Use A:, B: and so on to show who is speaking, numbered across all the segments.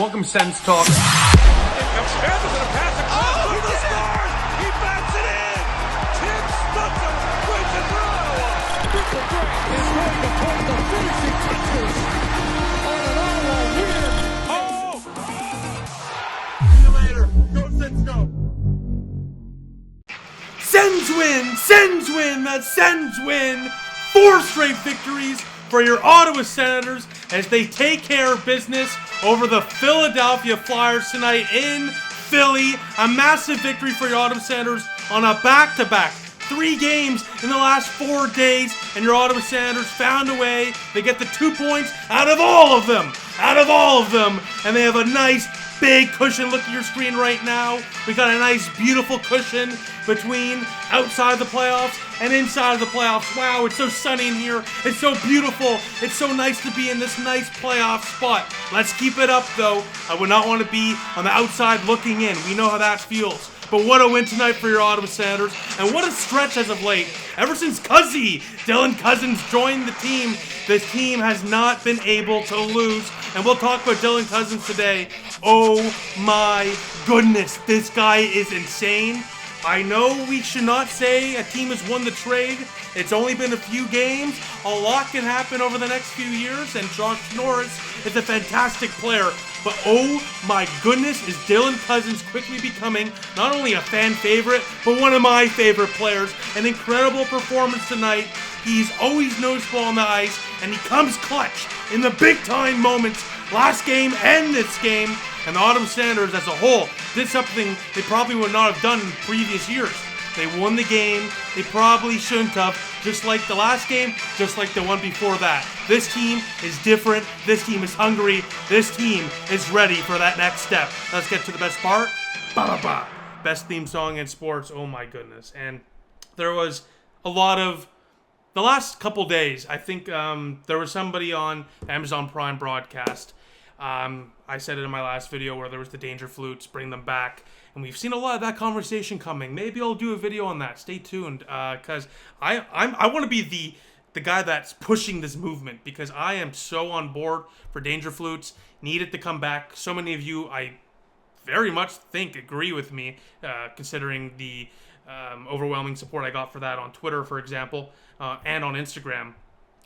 A: Welcome, Sens Talk.
B: Here comes Sens with a pass across to the stars. He bats it in. Tim Stutzler wins it for Ottawa. Triple Grant is going to put the finishing touches on an Ottawa win. See you later. Go Sens, go.
C: Sens win! Sens win! The Sens win! 4 straight victories for your Ottawa Senators as they take care of business over the Philadelphia Flyers tonight in Philly. A massive victory for your Ottawa Senators on a back-to-back. 3 games in the last 4 days, and your Ottawa Senators found a way. They get the 2 points out of all of them. And they have a nice big cushion. Look at your screen right now. We got a nice, beautiful cushion between outside the playoffs and inside of the playoffs. Wow, it's so sunny in here. It's so beautiful. It's so nice to be in this nice playoff spot. Let's keep it up, though. I would not want to be on the outside looking in. We know how that feels. But what a win tonight for your Ottawa Senators, and what a stretch as of late. Ever since Dylan Cozens joined the team, this team has not been able to lose. And we'll talk about Dylan Cozens today. Oh my goodness, this guy is insane. I know we should not say a team has won the trade. It's only been a few games. A lot can happen over the next few years, and Josh Norris is a fantastic player. But oh my goodness, is Dylan Cozens quickly becoming not only a fan favorite, but one of my favorite players. An incredible performance tonight. He's always noticeable on the ice, and he comes clutch in the big-time moments. Last game and this game. And the Ottawa Senators as a whole did something they probably would not have done in previous years. They won the game they probably shouldn't have, just like the last game, just like the one before that. This team is different. This team is hungry. This team is ready for that next step. Let's get to the best part. Ba-ba-ba. Best theme song in sports. Oh my goodness. And there was a lot of... The last couple days, I think there was somebody on Amazon Prime broadcast. I said it in my last video where there was the Danger Flutes, bring them back. And we've seen a lot of that conversation coming. Maybe I'll do a video on that. Stay tuned, because I want to be the guy that's pushing this movement, because I am so on board for Danger Flutes. Need it to come back. So many of you, I very much think, agree with me, considering the overwhelming support I got for that on Twitter, for example, and on Instagram.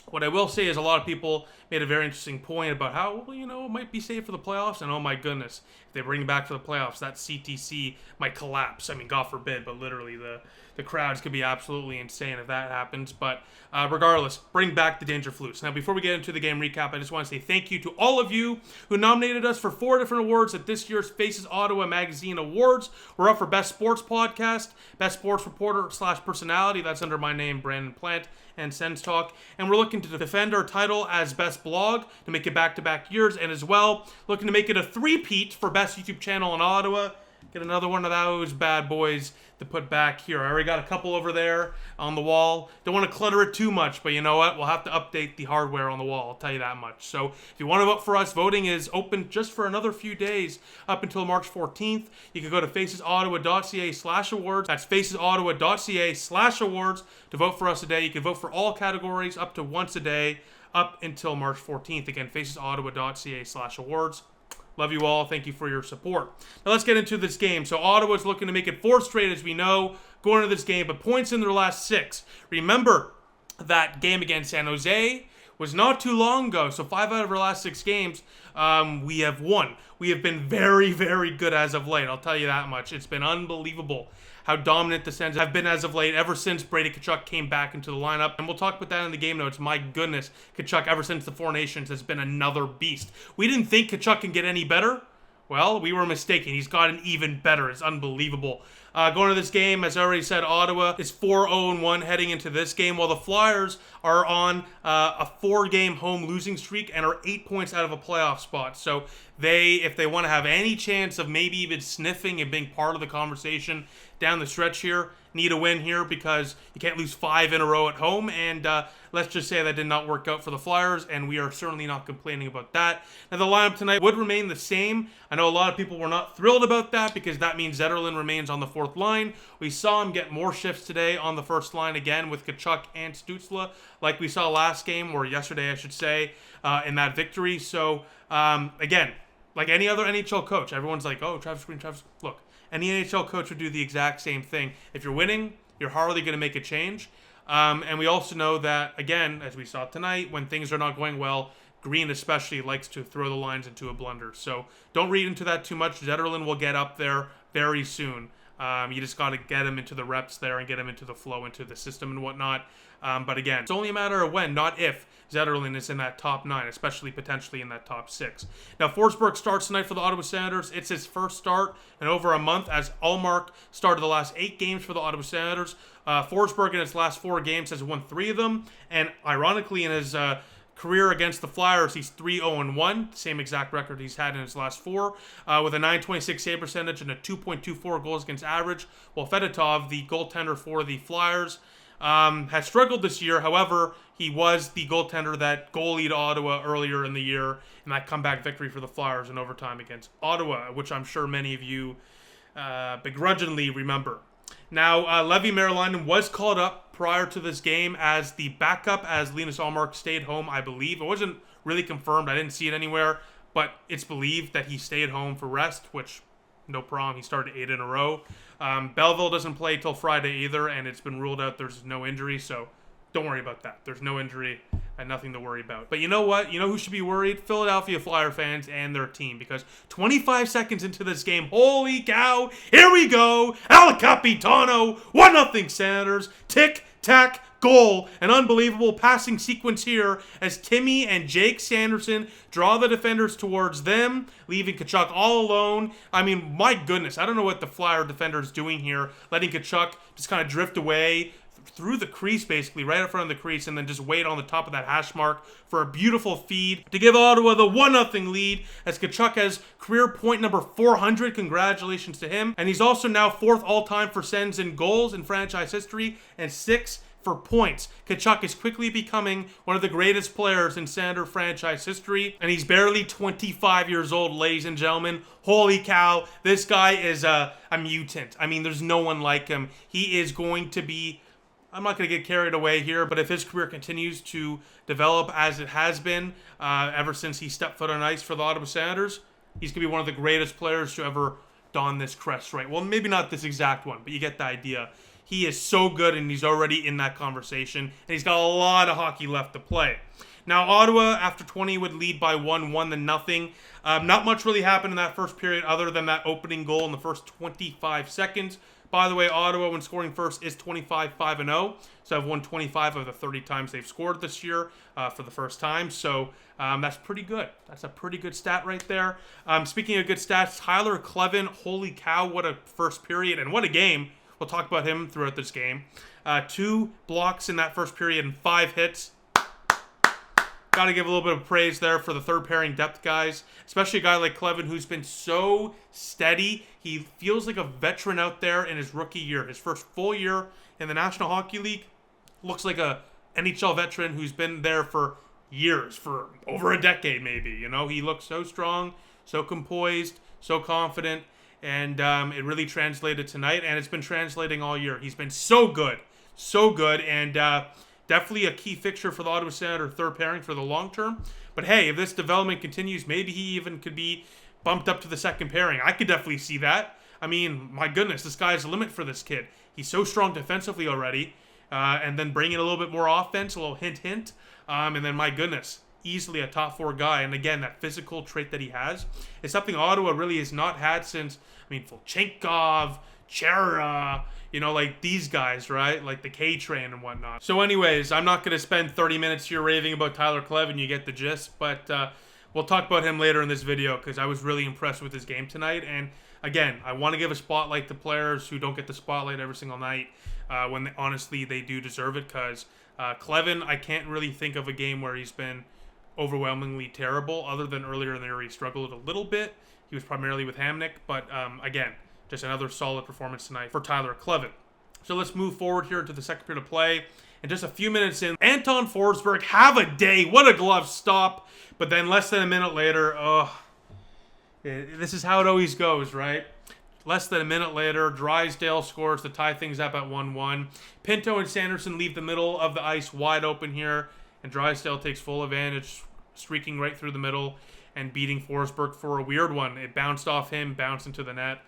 C: What I will say is a lot of people made a very interesting point about how, well, it might be safe for the playoffs, and oh my goodness, if they bring it back for the playoffs, that CTC might collapse. I mean, God forbid, but literally the crowds could be absolutely insane if that happens. But regardless, bring back the Danger Flutes. Now, before we get into the game recap, I just want to say thank you to all of you who nominated us for 4 different awards at this year's Faces Ottawa Magazine Awards. We're up for Best Sports Podcast, Best Sports Reporter / Personality. That's under my name, Brandon Plant, and Sens Talk. And we're looking to defend our title as Best Blog to make it back-to-back years, and as well looking to make it a 3-peat for Best YouTube Channel in Ottawa. Get another one of those bad boys to put back here. I already got a couple over there on the wall. Don't want to clutter it too much, but you know what? We'll have to update the hardware on the wall, I'll tell you that much. So if you want to vote for us, voting is open just for another few days up until March 14th. You can go to facesottawa.ca/awards. That's facesottawa.ca/awards to vote for us today. You can vote for all categories up to once a day up until March 14th. Again, facesottawa.ca/awards. Love you all. Thank you for your support. Now let's get into this game. So Ottawa's looking to make it 4 straight, as we know, going into this game, but points in their last 6. Remember that game against San Jose was not too long ago. So 5 out of our last 6 games, we have won. We have been very, very good as of late. I'll tell you that much. It's been unbelievable how dominant the Sens have been as of late, ever since Brady Tkachuk came back into the lineup. And we'll talk about that in the game notes. My goodness, Tkachuk, ever since the Four Nations, has been another beast. We didn't think Tkachuk can get any better. Well, we were mistaken. He's gotten even better. It's unbelievable. Going to this game, as I already said, Ottawa is 4-0-1 heading into this game, while the Flyers are on a 4-game home losing streak and are 8 points out of a playoff spot. So if they want to have any chance of maybe even sniffing and being part of the conversation down the stretch here, need a win here, because you can't lose 5 in a row at home, and let's just say that did not work out for the Flyers, and we are certainly not complaining about that. Now, the lineup tonight would remain the same. I know a lot of people were not thrilled about that, because that means Zetterlund remains on the 4th line. We saw him get more shifts today on the 1st line again with Tkachuk and Stützle, like we saw last game, or yesterday I should say, in that victory. So again, Like any other NHL coach, everyone's like, oh, Travis Green. Look, any NHL coach would do the exact same thing. If you're winning, you're hardly going to make a change. And we also know that, again, as we saw tonight, when things are not going well, Green especially likes to throw the lines into a blunder. So don't read into that too much. Zetterlund will get up there very soon. You just got to get him into the reps there and get him into the flow, into the system and whatnot. But again, it's only a matter of when, not if, Zetterlund is in that top 9, especially potentially in that top 6. Now, Forsberg starts tonight for the Ottawa Senators. It's his first start in over a month, as Ullmark started the last 8 games for the Ottawa Senators. Forsberg in his last 4 games has won 3 of them, and ironically in his career against the Flyers, he's 3-0-1, same exact record he's had in his last 4, with a .926 save percentage and a 2.24 goals against average, while Fedotov, the goaltender for the Flyers, has struggled this year. However, he was the goaltender that goalied Ottawa earlier in the year in that comeback victory for the Flyers in overtime against Ottawa, which I'm sure many of you begrudgingly remember. Now, Levi Merilainen was called up prior to this game as the backup, as Linus Ullmark stayed home, I believe. It wasn't really confirmed. I didn't see it anywhere, but it's believed that he stayed home for rest, which, no problem. He started 8 in a row. Belleville doesn't play till Friday either, and it's been ruled out there's no injury, so don't worry about that. There's no injury and nothing to worry about. But you know what? You know who should be worried? Philadelphia Flyer fans and their team, because 25 seconds into this game, holy cow, here we go. El Capitano, 1-0 Senators, tick-tack, goal. An unbelievable passing sequence here as Timmy and Jake Sanderson draw the defenders towards them, leaving Tkachuk all alone. I mean, my goodness, I don't know what the Flyer defender is doing here, letting Tkachuk just kind of drift away through the crease, basically, right in front of the crease, and then just wait on the top of that hash mark for a beautiful feed to give Ottawa the 1-0 lead, as Tkachuk has career point number 400. Congratulations to him. And he's also now 4th all-time for Sens in goals in franchise history, and 6th for points. Tkachuk is quickly becoming one of the greatest players in Senator franchise history, and he's barely 25 years old, ladies and gentlemen. Holy cow, this guy is a mutant. I mean, there's no one like him. He is going to be, I'm not going to get carried away here, but if his career continues to develop as it has been ever since he stepped foot on ice for the Ottawa Senators, he's going to be one of the greatest players to ever don this crest, right? Well, maybe not this exact one, but you get the idea. He is so good, and he's already in that conversation, and he's got a lot of hockey left to play. Now, Ottawa, after 20, would lead by 1-0. Not much really happened in that first period other than that opening goal in the first 25 seconds. By the way, Ottawa, when scoring first, is 25-5-0. So I've won 25 of the 30 times they've scored this year for the first time. So that's pretty good. That's a pretty good stat right there. Speaking of good stats, Tyler Kleven, holy cow, what a first period and what a game. We'll talk about him throughout this game. 2 blocks in that first period and 5 hits. Got to give a little bit of praise there for the third pairing depth guys, especially a guy like Kleven who's been so steady. He feels like a veteran out there in his rookie year. His first full year in the National Hockey League. Looks like a NHL veteran who's been there for years, for over a decade maybe. You know, he looks so strong, so composed, so confident, and it really translated tonight, and it's been translating all year. He's been so good, and definitely a key fixture for the Ottawa Senator third pairing for the long term. But hey, if this development continues, maybe he even could be bumped up to the second pairing. I could definitely see that. I mean, my goodness, the sky's the limit for this kid. He's so strong defensively already. And then bring in a little bit more offense, a little hint. And then, my goodness, easily a top 4 guy. And again, that physical trait that he has is something Ottawa really has not had since, Volchenkov, Chera, like these guys, right? Like the K-Train and whatnot. So anyways, I'm not going to spend 30 minutes here raving about Tyler Kleven. You get the gist. But we'll talk about him later in this video because I was really impressed with his game tonight. And again, I want to give a spotlight to players who don't get the spotlight every single night when honestly they do deserve it, because Kleven, I can't really think of a game where he's been overwhelmingly terrible other than earlier in the year he struggled a little bit. He was primarily with Hamnick, but again, just another solid performance tonight for Tyler Kleven. So let's move forward here to the second period of play. And just a few minutes in, Anton Forsberg, have a day. What a glove stop. But then less than a minute later, this is how it always goes, right? Less than a minute later, Drysdale scores to tie things up at 1-1. Pinto and Sanderson leave the middle of the ice wide open here, and Drysdale takes full advantage, streaking right through the middle. and beating Forsberg for a weird one. It bounced off him, bounced into the net,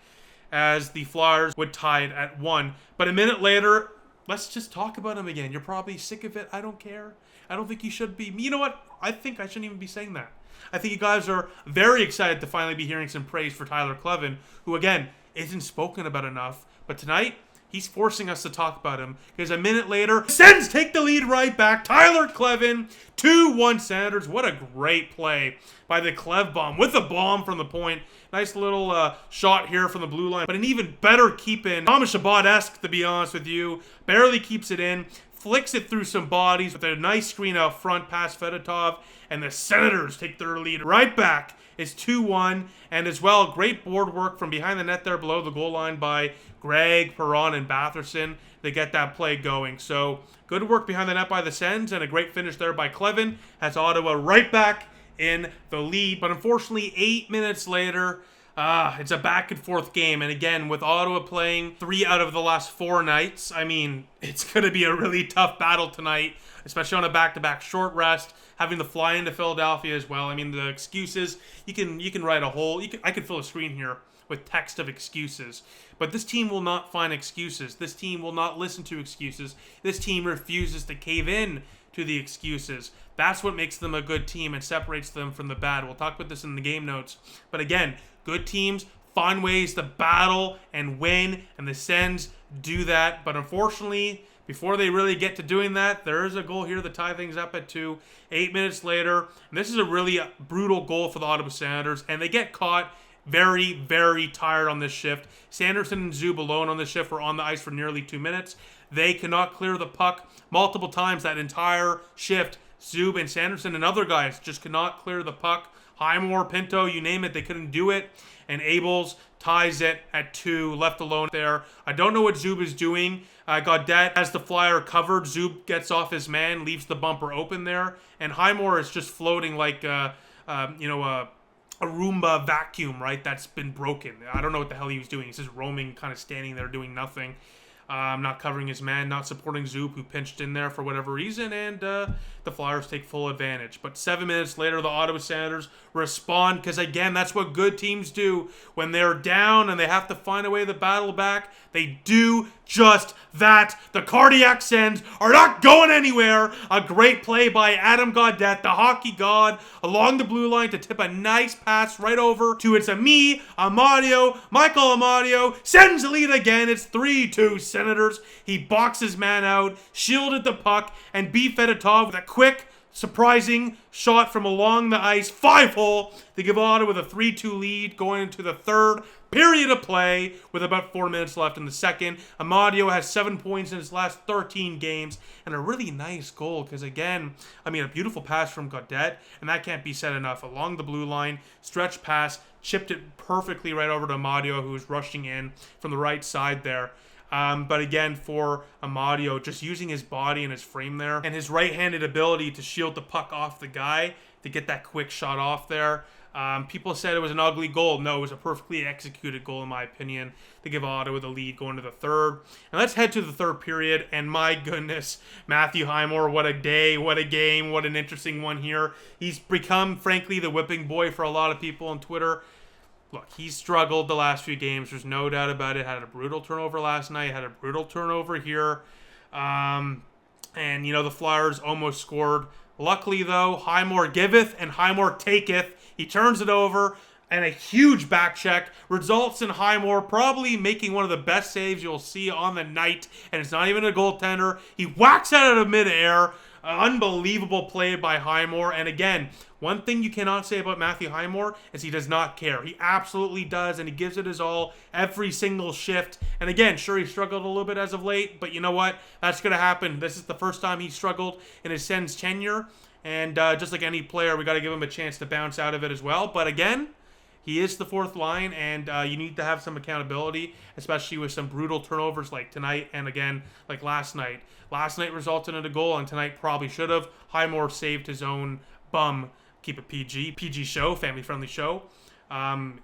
C: as the Flyers would tie it at 1. But a minute later, let's just talk about him again. You're probably sick of it. I don't care. I don't think you should be. You know what? I think I shouldn't even be saying that. I think you guys are very excited to finally be hearing some praise for Tyler Kleven, who, again, isn't spoken about enough. But tonight, he's forcing us to talk about him, because a minute later, Sens take the lead right back. Tyler Kleven, 2-1 Senators. What a great play by the Klev bomb with a bomb from the point. Nice little shot here from the blue line, but an even better keep in. Thomas Chabot-esque, to be honest with you. Barely keeps it in. Flicks it through some bodies with a nice screen out front past Fedotov, and the Senators take their lead right back. It's 2-1, and as well, great board work from behind the net there below the goal line by Greg, Perron, and Batherson. They get that play going. So good work behind the net by the Sens, and a great finish there by Kleven. Has Ottawa right back in the lead. But unfortunately, 8 minutes later, it's a back and forth game. And again, with Ottawa playing 3 out of the last 4 nights, I mean, it's going to be a really tough battle tonight, especially on a back-to-back short rest, having to fly into Philadelphia as well. I mean, the excuses, you can write a whole, I could fill a screen here with text of excuses. But this team will not find excuses. This team will not listen to excuses. This team refuses to cave in to the excuses. That's what makes them a good team and separates them from the bad. We'll talk about this in the game notes. But again, good teams find ways to battle and win, and the Sens do that. But unfortunately, before they really get to doing that, there is a goal here to tie things up at 2. 8 minutes later, and this is a really brutal goal for the Ottawa Senators, and they get caught very, very tired on this shift. Sanderson and Zub alone on this shift were on the ice for nearly 2 minutes. They cannot clear the puck multiple times that entire shift. Zub and Sanderson and other guys just could not clear the puck. Highmore, Pinto, you name it, they couldn't do it. And Abels ties it at 2, left alone there. I don't know what Zub is doing. Gaudette has the Flyer covered. Zub gets off his man, leaves the bumper open there. And Highmore is just floating like, a Roomba vacuum, right? That's been broken. I don't know what the hell he was doing. He's just roaming, kind of standing there doing nothing. Not covering his man, not supporting Zoop, who pinched in there for whatever reason, and the Flyers take full advantage. But 7 minutes later, the Ottawa Senators respond, because again, that's what good teams do. When they're down and they have to find a way to battle back, they do just that. The Cardiac Sens are not going anywhere. A great play by Adam Gaudette, the hockey god, along the blue line to tip a nice pass right over to Michael Amadio. Sends the lead again. It's 3-2 Senators. He boxes man out, shielded the puck, and beat Fedotov with a quick, surprising shot from along the ice. 5-hole to give Ottawa with a 3-2 lead going into the third period of play with about 4 minutes left in the second. Amadio has 7 points in his last 13 games and a really nice goal because, again, I mean, a beautiful pass from Gaudette, and that can't be said enough. Along the blue line, stretch pass, chipped it perfectly right over to Amadio, who was rushing in from the right side there. But again, for Amadio, just using his body and his frame there and his right-handed ability to shield the puck off the guy to get that quick shot off there. People said it was an ugly goal. No, it was a perfectly executed goal, in my opinion, to give Ottawa the lead going to the third. And let's head to the third period. And my goodness, Matthew Highmore, what a day, what a game, what an interesting one here. He's become, frankly, the whipping boy for a lot of people on Twitter. Look, he's struggled the last few games. There's no doubt about it. Had a brutal turnover last night. Had a brutal turnover here. And, you know, the Flyers almost scored. Luckily, though, Highmore giveth and Highmore taketh. He turns it over, and a huge back check results in Highmore probably making one of the best saves you'll see on the night. And it's not even a goaltender. He whacks it out of midair. Unbelievable play by Highmore. And again, one thing you cannot say about Matthew Highmore is he does not care. He absolutely does, and he gives it his all every single shift. And again, sure, he struggled a little bit as of late, but you know what? That's going to happen. This is the first time he struggled in his Sens tenure. And just like any player, we got to give him a chance to bounce out of it as well. But again, he is the fourth line, and you need to have some accountability, especially with some brutal turnovers like tonight and, again, like last night. Last night resulted in a goal, and tonight probably should have. Highmore saved his own bum. Keep it PG show, family-friendly show,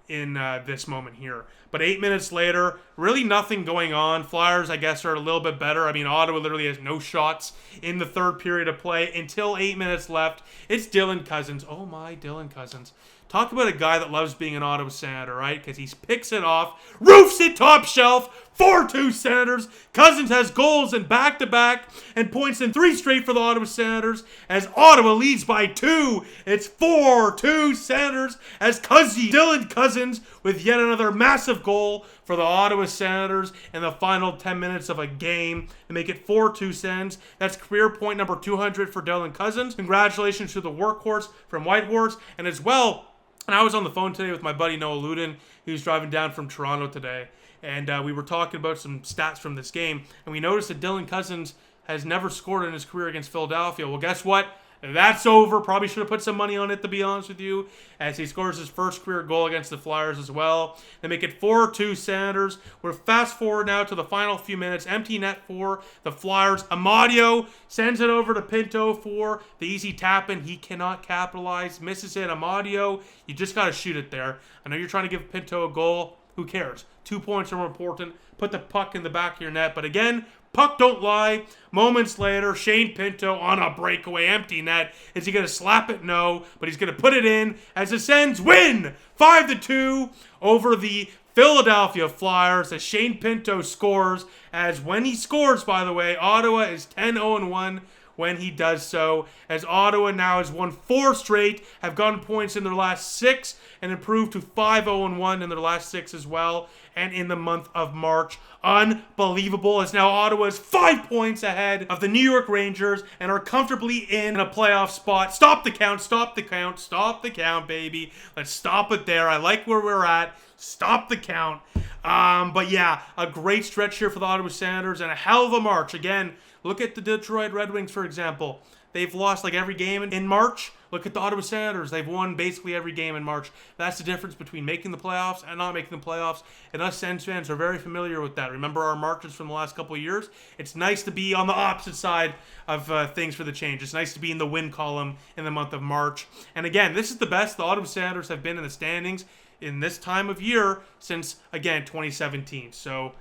C: in this moment here. But 8 minutes later, really nothing going on. Flyers, I guess, are a little bit better. I mean, Ottawa literally has no shots in the third period of play until 8 minutes left. It's Dylan Cozens. Oh, my, Dylan Cozens. Talk about a guy that loves being an Ottawa Senator, right? Because he picks it off, roofs it top shelf, 4-2 Senators. Cozens has goals in back-to-back and points in 3 straight for the Ottawa Senators as Ottawa leads by 2. It's 4-2 Senators as Dylan Cozens with yet another massive goal for the Ottawa Senators in the final 10 minutes of a game to make it 4-2 Sens. That's career point number 200 for Dylan Cozens. Congratulations to the workhorse from Whitehorse. And as well, and I was on the phone today with my buddy Noah Luden. He was driving down from Toronto today. And we were talking about some stats from this game. And we noticed that Dylan Cozens has never scored in his career against Philadelphia. Well, guess what? That's over. Probably should have put some money on it, to be honest with you, as he scores his first career goal against the Flyers as well. They make it 4-2 Senators. We're fast forward now to the final few minutes. Empty net for the Flyers. Amadio sends it over to Pinto for the easy tap-in. He cannot capitalize. Misses it. Amadio, you just got to shoot it there. I know you're trying to give Pinto a goal. Who cares? 2 points are more important. Put the puck in the back of your net. But again, puck don't lie. Moments later, Shane Pinto on a breakaway empty net. Is he going to slap it? No. But he's going to put it in as the Sens win 5-2 over the Philadelphia Flyers as Shane Pinto scores. As when he scores, by the way, Ottawa is 10-0-1 when he does so, as Ottawa now has won 4 straight, have gotten points in their last 6, and improved to 5-0-1 in their last 6 as well, and in the month of March. Unbelievable, as now Ottawa is 5 points ahead of the New York Rangers, and are comfortably in a playoff spot. Stop the count, stop the count, stop the count, baby. Let's stop it there. I like where we're at. Stop the count. But yeah, a great stretch here for the Ottawa Senators, and a hell of a March. Again, look at the Detroit Red Wings, for example. They've lost like every game in March. Look at the Ottawa Senators. They've won basically every game in March. That's the difference between making the playoffs and not making the playoffs. And us Sens fans are very familiar with that. Remember our marches from the last couple of years? It's nice to be on the opposite side of things for the change. It's nice to be in the win column in the month of March. And again, this is the best the Ottawa Senators have been in the standings in this time of year since, again, 2017. So,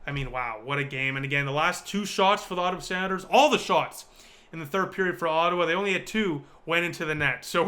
C: I mean, wow, what a game. And again, the last 2 shots for the Ottawa Senators, all the shots in the third period for Ottawa, they only had 2 went into the net. So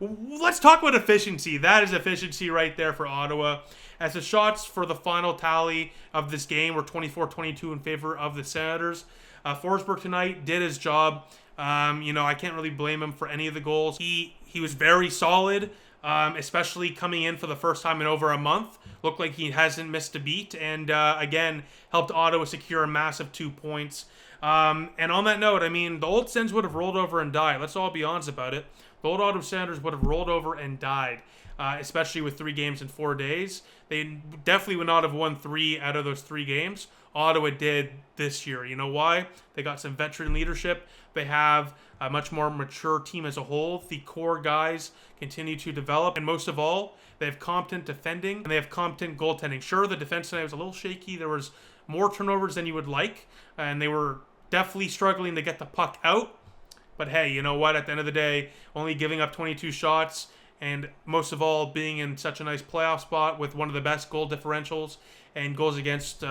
C: let's talk about efficiency. That is efficiency right there for Ottawa. As the shots for the final tally of this game were 24-22 in favor of the Senators. Forsberg tonight did his job. I can't really blame him for any of the goals. He was very solid, especially coming in for the first time in over a month. Looked like he hasn't missed a beat, and again, helped Ottawa secure a massive 2 points. And on that note, I mean, the old Sens would have rolled over and died. Let's all be honest about it. The old Ottawa Senators would have rolled over and died, especially with 3 games in 4 days. They definitely would not have won 3 out of those 3 games. Ottawa did this year. You know why? They got some veteran leadership. They have a much more mature team as a whole. The core guys continue to develop. And most of all, they have competent defending and they have competent goaltending. Sure, the defense tonight was a little shaky. There was more turnovers than you would like. And they were definitely struggling to get the puck out. But hey, you know what? At the end of the day, only giving up 22 shots and most of all being in such a nice playoff spot with one of the best goal differentials and goals against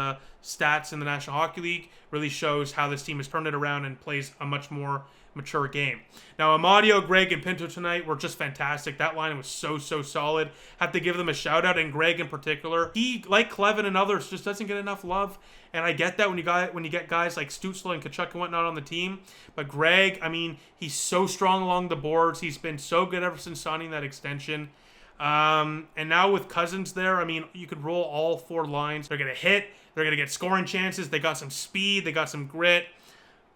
C: stats in the National Hockey League really shows how this team has turned it around and plays a much more mature game. Now, Amadio, Greg, and Pinto tonight were just fantastic. That line was so solid. Have to give them a shout out, and Greg in particular. He, like Kleven and others, just doesn't get enough love. And I get that when you get guys like Stützle and Tkachuk and whatnot on the team. But Greg, I mean, he's so strong along the boards. He's been so good ever since signing that extension. And now with Cozens there, I mean, you could roll all 4 lines. They're going to hit. They're going to get scoring chances. They got some speed. They got some grit.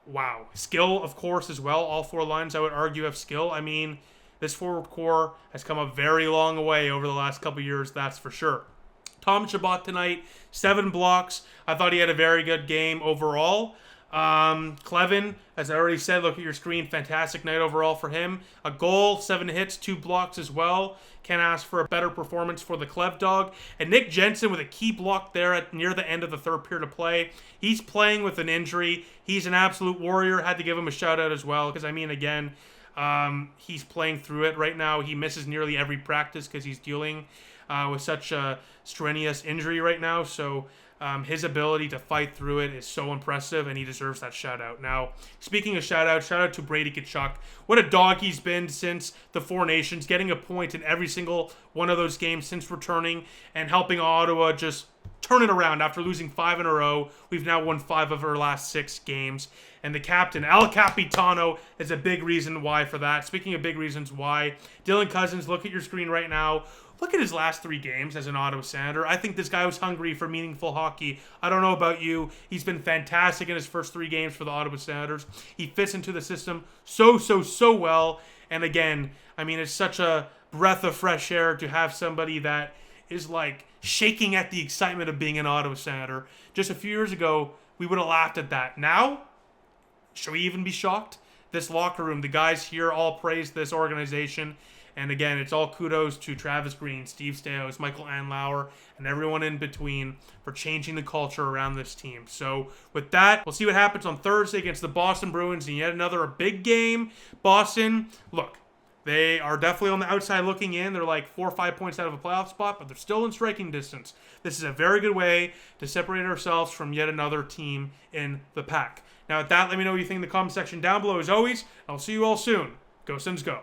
C: Wow. Skill, of course, as well. All 4 lines, I would argue, have skill. I mean, this forward core has come a very long way over the last couple of years, that's for sure. Tom Chabot tonight, 7 blocks. I thought he had a very good game overall. Kleven, as I already said, look at your screen, fantastic night overall for him. A goal, 7 hits, 2 blocks as well. Can't ask for a better performance for the Klev dog. And Nick Jensen with a key block there near the end of the third period of play. He's playing with an injury. He's an absolute warrior. Had to give him a shout out as well because, I mean, again, he's playing through it right now. He misses nearly every practice because he's dealing with such a strenuous injury right now. So His ability to fight through it is so impressive, and he deserves that shout-out. Now, speaking of shout-out to Brady Tkachuk. What a dog he's been since the Four Nations, getting a point in every single one of those games since returning, and helping Ottawa just turn it around after losing 5 in a row. We've now won 5 of our last 6 games. And the captain, El Capitano, is a big reason why for that. Speaking of big reasons why, Dylan Cozens, look at your screen right now. Look at his last 3 games as an Ottawa Senator. I think this guy was hungry for meaningful hockey. I don't know about you. He's been fantastic in his first 3 games for the Ottawa Senators. He fits into the system so well. And again, I mean, it's such a breath of fresh air to have somebody that is like shaking at the excitement of being an Ottawa Senator. Just a few years ago, we would have laughed at that. Now, should we even be shocked? This locker room, the guys here all praise this organization. And again, it's all kudos to Travis Green, Steve Stamkos, Michael Andlauer, and everyone in between for changing the culture around this team. So with that, we'll see what happens on Thursday against the Boston Bruins in yet another big game. Boston, look, they are definitely on the outside looking in. They're like 4 or 5 points out of a playoff spot, but they're still in striking distance. This is a very good way to separate ourselves from yet another team in the pack. Now, with that, let me know what you think in the comment section down below. As always, I'll see you all soon. Go Sens, go.